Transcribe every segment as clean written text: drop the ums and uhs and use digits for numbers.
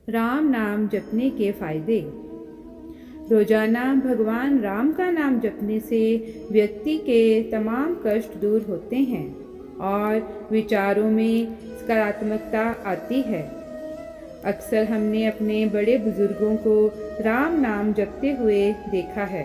राम नाम जपने के फायदे। रोजाना भगवान राम का नाम जपने से व्यक्ति के तमाम कष्ट दूर होते हैं और विचारों में सकारात्मकता आती है। अक्सर हमने अपने बड़े बुजुर्गों को राम नाम जपते हुए देखा है।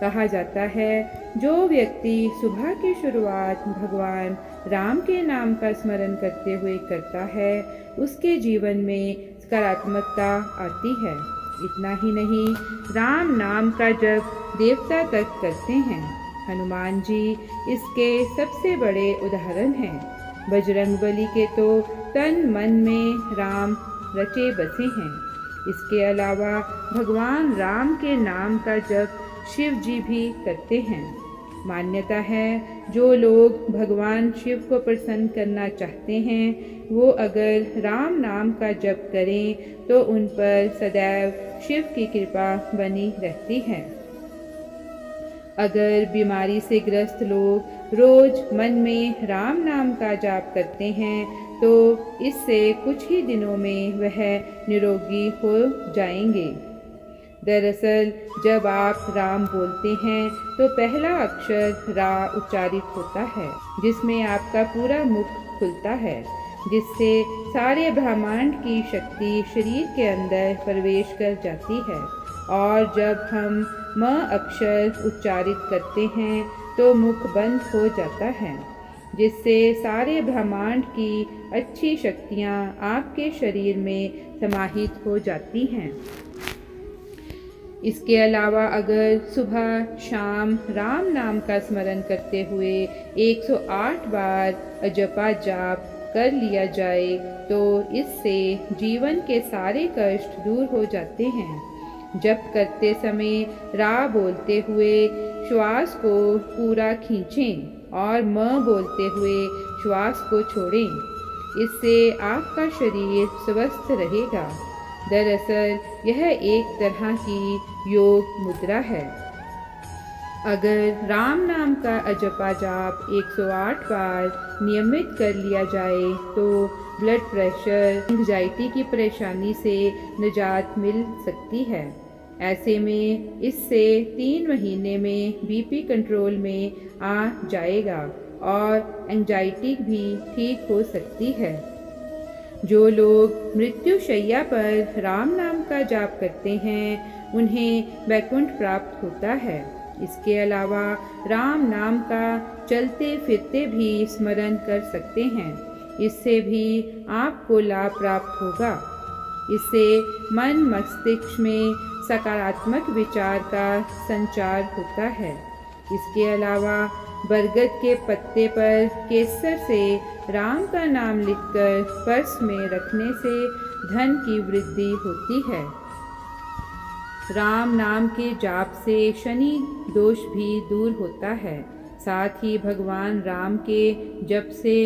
कहा जाता है, जो व्यक्ति सुबह की शुरुआत भगवान राम के नाम का स्मरण करते हुए करता है, उसके जीवन में सकारात्मकता आती है। इतना ही नहीं, राम नाम का जप देवता तक करते हैं। हनुमान जी इसके सबसे बड़े उदाहरण हैं। बजरंगबली के तो तन मन में राम रचे बसे हैं। इसके अलावा भगवान राम के नाम का जप शिव जी भी करते हैं। मान्यता है, जो लोग भगवान शिव को प्रसन्न करना चाहते हैं, वो अगर राम नाम का जप करें तो उन पर सदैव शिव की कृपा बनी रहती है। अगर बीमारी से ग्रस्त लोग रोज मन में राम नाम का जाप करते हैं तो इससे कुछ ही दिनों में वह निरोगी हो जाएंगे। दरअसल जब आप राम बोलते हैं तो पहला अक्षर रा उच्चारित होता है, जिसमें आपका पूरा मुख खुलता है, जिससे सारे ब्रह्मांड की शक्ति शरीर के अंदर प्रवेश कर जाती है। और जब हम म अक्षर उच्चारित करते हैं तो मुख बंद हो जाता है, जिससे सारे ब्रह्मांड की अच्छी शक्तियाँ आपके शरीर में समाहित हो जाती हैं। इसके अलावा अगर सुबह शाम राम नाम का स्मरण करते हुए 108 बार अजपा जाप कर लिया जाए तो इससे जीवन के सारे कष्ट दूर हो जाते हैं। जप करते समय रा बोलते हुए श्वास को पूरा खींचें और म बोलते हुए श्वास को छोड़ें। इससे आपका शरीर स्वस्थ रहेगा। दरअसल यह एक तरह की योग मुद्रा है। अगर राम नाम का अजपा जाप 108 बार नियमित कर लिया जाए तो ब्लड प्रेशर, एंग्जाइटी की परेशानी से निजात मिल सकती है। ऐसे में इससे 3 महीने में बीपी कंट्रोल में आ जाएगा और एंग्जाइटी भी ठीक हो सकती है। जो लोग मृत्यु शैया पर राम नाम का जाप करते हैं, उन्हें वैकुंठ प्राप्त होता है। इसके अलावा राम नाम का चलते फिरते भी स्मरण कर सकते हैं। इससे भी आपको लाभ प्राप्त होगा। इससे मन मस्तिष्क में सकारात्मक विचार का संचार होता है। इसके अलावा बरगद के पत्ते पर केसर से राम का नाम लिखकर पर्स में रखने से धन की वृद्धि होती है। राम नाम के जाप से शनि दोष भी दूर होता है। साथ ही भगवान राम के जप से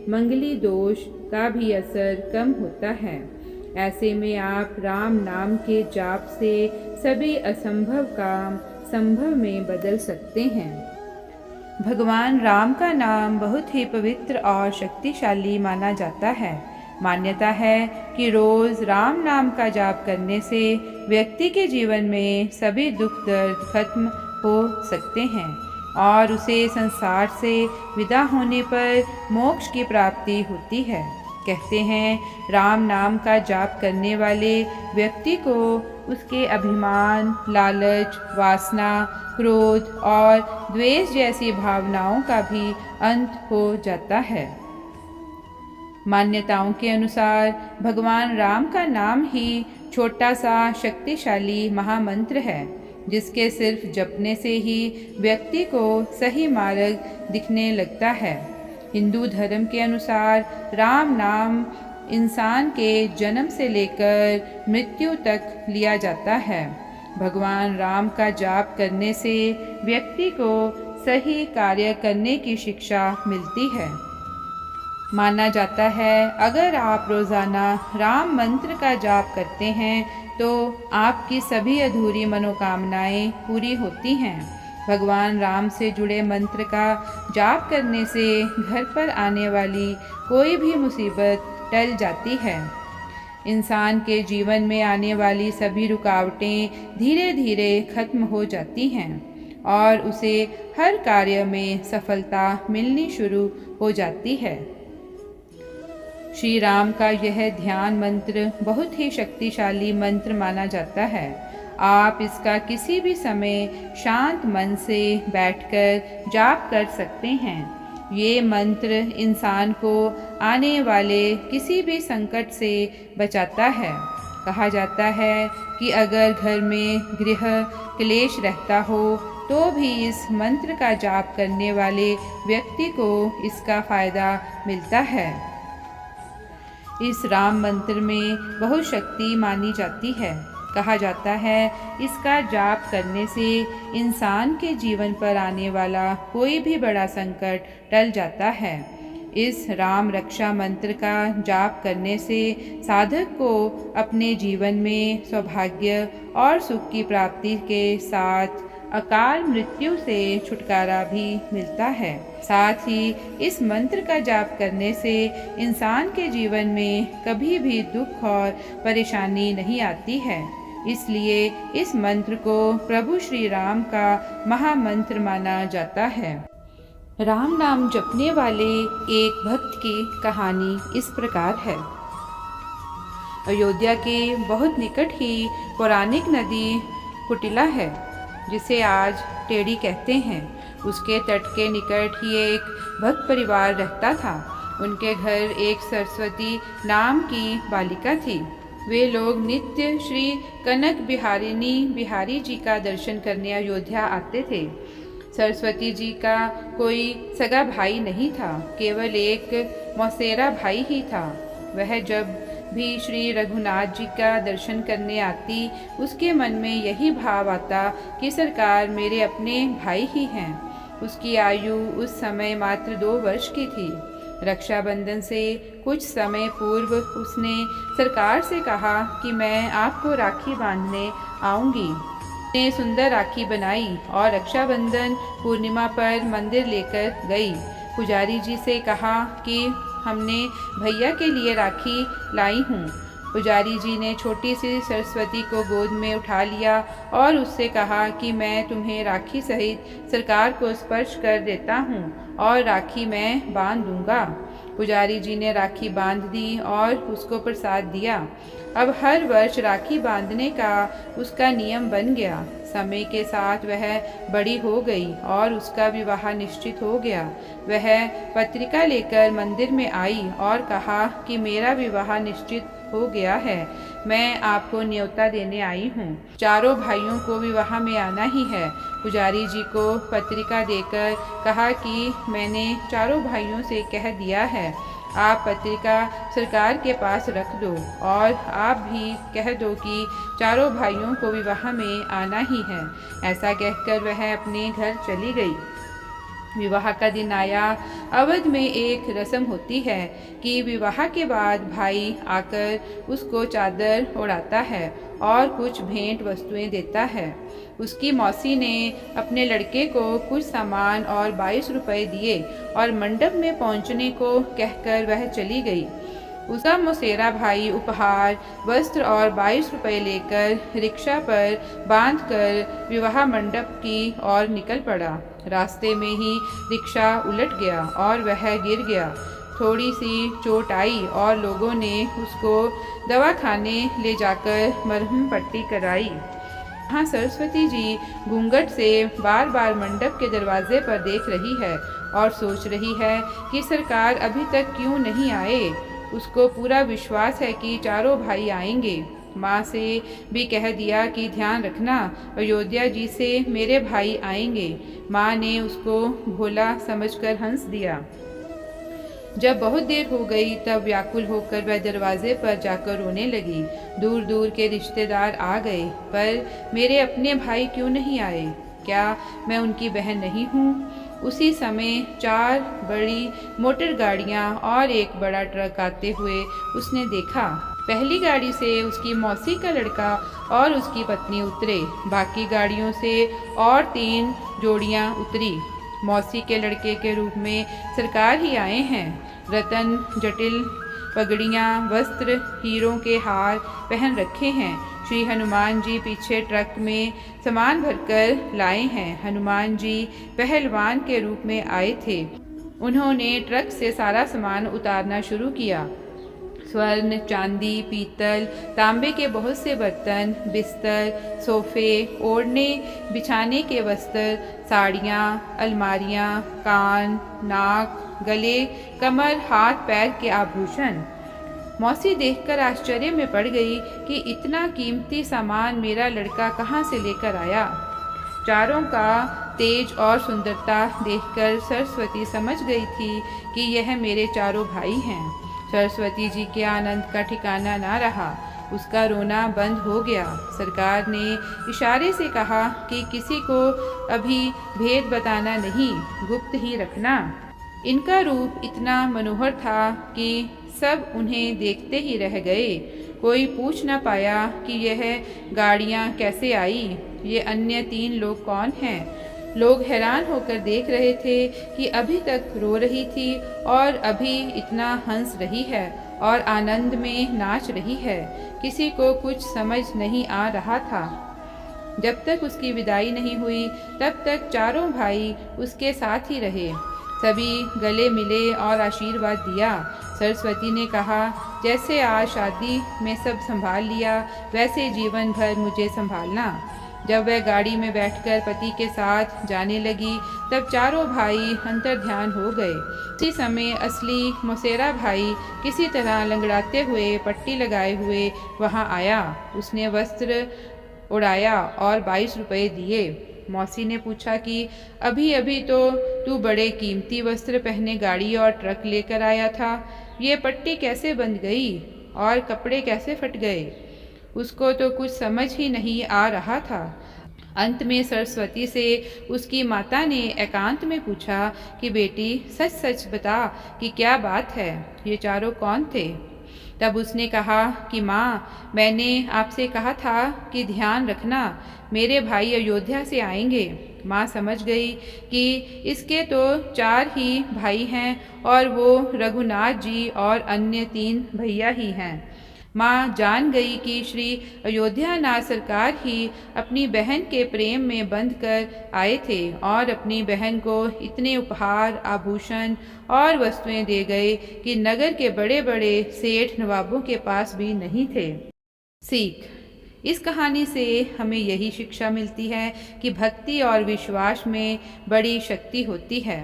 मंगली दोष का भी असर कम होता है। ऐसे में आप राम नाम के जाप से सभी असंभव काम संभव में बदल सकते हैं। भगवान राम का नाम बहुत ही पवित्र और शक्तिशाली माना जाता है। मान्यता है कि रोज़ राम नाम का जाप करने से व्यक्ति के जीवन में सभी दुख दर्द खत्म हो सकते हैं और उसे संसार से विदा होने पर मोक्ष की प्राप्ति होती है। कहते हैं, राम नाम का जाप करने वाले व्यक्ति को उसके अभिमान, लालच, वासना, क्रोध और द्वेष जैसी भावनाओं का भी अंत हो जाता है। मान्यताओं के अनुसार भगवान राम का नाम ही छोटा सा शक्तिशाली महामंत्र है, जिसके सिर्फ जपने से ही व्यक्ति को सही मार्ग दिखने लगता है। हिंदू धर्म के अनुसार राम नाम इंसान के जन्म से लेकर मृत्यु तक लिया जाता है। भगवान राम का जाप करने से व्यक्ति को सही कार्य करने की शिक्षा मिलती है। माना जाता है, अगर आप रोज़ाना राम मंत्र का जाप करते हैं तो आपकी सभी अधूरी मनोकामनाएं पूरी होती हैं। भगवान राम से जुड़े मंत्र का जाप करने से घर पर आने वाली कोई भी मुसीबत टल जाती है। इंसान के जीवन में आने वाली सभी रुकावटें धीरे धीरे खत्म हो जाती हैं और उसे हर कार्य में सफलता मिलनी शुरू हो जाती है। श्री राम का यह ध्यान मंत्र बहुत ही शक्तिशाली मंत्र माना जाता है। आप इसका किसी भी समय शांत मन से बैठकर जाप कर सकते हैं। ये मंत्र इंसान को आने वाले किसी भी संकट से बचाता है। कहा जाता है कि अगर घर में गृह क्लेश रहता हो तो भी इस मंत्र का जाप करने वाले व्यक्ति को इसका फायदा मिलता है। इस राम मंत्र में बहुत शक्ति मानी जाती है। कहा जाता है इसका जाप करने से इंसान के जीवन पर आने वाला कोई भी बड़ा संकट टल जाता है। इस राम रक्षा मंत्र का जाप करने से साधक को अपने जीवन में सौभाग्य और सुख की प्राप्ति के साथ अकाल मृत्यु से छुटकारा भी मिलता है। साथ ही इस मंत्र का जाप करने से इंसान के जीवन में कभी भी दुख और परेशानी नहीं आती है। इसलिए इस मंत्र को प्रभु श्री राम का महामंत्र माना जाता है। राम नाम जपने वाले एक भक्त की कहानी इस प्रकार है। अयोध्या के बहुत निकट ही पौराणिक नदी कुटिला है, जिसे आज टेढ़ी कहते हैं। उसके तट के निकट ही एक भक्त परिवार रहता था। उनके घर एक सरस्वती नाम की बालिका थी। वे लोग नित्य श्री कनक बिहारी जी का दर्शन करने अयोध्या आते थे। सरस्वती जी का कोई सगा भाई नहीं था, केवल एक मौसेरा भाई ही था। वह जब भी श्री रघुनाथ जी का दर्शन करने आती, उसके मन में यही भाव आता कि सरकार मेरे अपने भाई ही हैं। उसकी आयु उस समय मात्र 2 वर्ष की थी। रक्षाबंधन से कुछ समय पूर्व उसने सरकार से कहा कि मैं आपको राखी बांधने आऊँगी। उसने सुंदर राखी बनाई और रक्षाबंधन पूर्णिमा पर मंदिर लेकर गई। पुजारी जी से कहा कि हमने भैया के लिए राखी लाई हूँ। पुजारी जी ने छोटी सी सरस्वती को गोद में उठा लिया और उससे कहा कि मैं तुम्हें राखी सहित सरकार को स्पर्श कर देता हूँ और राखी मैं बांध दूंगा। पुजारी जी ने राखी बांध दी और उसको प्रसाद दिया। अब हर वर्ष राखी बांधने का उसका नियम बन गया। समय के साथ वह बड़ी हो गई और उसका विवाह निश्चित हो गया। वह पत्रिका लेकर मंदिर में आई और कहा कि मेरा विवाह निश्चित हो गया है, मैं आपको न्योता देने आई हूँ। चारों भाइयों को विवाह में आना ही है। पुजारी जी को पत्रिका देकर कहा कि मैंने चारों भाइयों से कह दिया है, आप पत्रिका सरकार के पास रख दो और आप भी कह दो कि चारों भाइयों को विवाह में आना ही है। ऐसा कहकर वह अपने घर चली गई। विवाह का दिन आया। अवध में एक रस्म होती है कि विवाह के बाद भाई आकर उसको चादर ओढ़ाता है और कुछ भेंट वस्तुएं देता है। उसकी मौसी ने अपने लड़के को कुछ सामान और 22 रुपए दिए और मंडप में पहुंचने को कहकर वह चली गई। उसका मौसेरा भाई उपहार, वस्त्र और 22 रुपए लेकर रिक्शा पर बांधकर विवाह मंडप की ओर निकल पड़ा। रास्ते में ही रिक्शा उलट गया और वह गिर गया। थोड़ी सी चोट आई और लोगों ने उसको दवाखाने ले जाकर मरहम पट्टी कराई। हाँ, सरस्वती जी घूंघट से बार बार मंडप के दरवाजे पर देख रही है और सोच रही है कि सरकार अभी तक क्यों नहीं आए। उसको पूरा विश्वास है कि चारों भाई आएंगे। माँ से भी कह दिया कि ध्यान रखना, अयोध्या जी से मेरे भाई आएंगे। माँ ने उसको भोला समझकर हंस दिया। जब बहुत देर हो गई तब व्याकुल होकर वह दरवाजे पर जाकर रोने लगी। दूर दूर के रिश्तेदार आ गए, पर मेरे अपने भाई क्यों नहीं आए? क्या मैं उनकी बहन नहीं हूँ? उसी समय 4 बड़ी मोटर गाड़ियाँ और एक बड़ा ट्रक आते हुए उसने देखा। पहली गाड़ी से उसकी मौसी का लड़का और उसकी पत्नी उतरे। बाकी गाड़ियों से और 3 जोड़ियाँ उतरी। मौसी के लड़के के रूप में सरकार ही आए हैं। रतन जटिल पगड़ियाँ, वस्त्र, हीरों के हार पहन रखे हैं। श्री हनुमान जी पीछे ट्रक में सामान भरकर लाए हैं। हनुमान जी पहलवान के रूप में आए थे। उन्होंने ट्रक से सारा सामान उतारना शुरू किया। स्वर्ण, चांदी, पीतल, तांबे के बहुत से बर्तन, बिस्तर, सोफे, ओढ़ने बिछाने के वस्त्र, साड़ियाँ, अलमारियाँ, कान, नाक, गले, कमर, हाथ पैर के आभूषण। मौसी देखकर आश्चर्य में पड़ गई कि इतना कीमती सामान मेरा लड़का कहाँ से लेकर आया। चारों का तेज और सुंदरता देखकर सरस्वती समझ गई थी कि यह मेरे चारों भाई हैं। सरस्वती जी के आनंद का ठिकाना ना रहा। उसका रोना बंद हो गया। सरकार ने इशारे से कहा कि किसी को अभी भेद बताना नहीं, गुप्त ही रखना। इनका रूप इतना मनोहर था कि सब उन्हें देखते ही रह गए। कोई पूछ न पाया कि यह गाड़ियाँ कैसे आई, ये अन्य 3 लोग कौन हैं। लोग हैरान होकर देख रहे थे कि अभी तक रो रही थी और अभी इतना हंस रही है और आनंद में नाच रही है। किसी को कुछ समझ नहीं आ रहा था। जब तक उसकी विदाई नहीं हुई तब तक चारों भाई उसके साथ ही रहे। सभी गले मिले और आशीर्वाद दिया। सरस्वती ने कहा, जैसे आज शादी में सब संभाल लिया वैसे जीवन भर मुझे संभालना। जब वह गाड़ी में बैठकर पति के साथ जाने लगी तब चारों भाई अंतर्ध्यान हो गए। उसी समय असली मौसेरा भाई किसी तरह लंगड़ाते हुए, पट्टी लगाए हुए वहां आया। उसने वस्त्र उड़ाया और 22 रुपये दिए। मौसी ने पूछा कि अभी अभी तो तू बड़े कीमती वस्त्र पहने गाड़ी और ट्रक लेकर आया था, ये पट्टी कैसे बंध गई और कपड़े कैसे फट गए। उसको तो कुछ समझ ही नहीं आ रहा था। अंत में सरस्वती से उसकी माता ने एकांत में पूछा कि बेटी सच सच बता कि क्या बात है, ये चारों कौन थे। तब उसने कहा कि माँ, मैंने आपसे कहा था कि ध्यान रखना, मेरे भाई अयोध्या से आएंगे। माँ समझ गई कि इसके तो 4 ही भाई हैं और वो रघुनाथ जी और अन्य 3 भैया ही हैं। माँ जान गई कि श्री अयोध्यानाथ सरकार ही अपनी बहन के प्रेम में बंध कर आए थे और अपनी बहन को इतने उपहार, आभूषण और वस्तुएं दे गए कि नगर के बड़े बड़े सेठ नवाबों के पास भी नहीं थे। सीख: इस कहानी से हमें यही शिक्षा मिलती है कि भक्ति और विश्वास में बड़ी शक्ति होती है।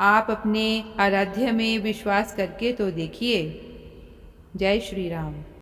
आप अपने आराध्य में विश्वास करके तो देखिए। जय श्री राम।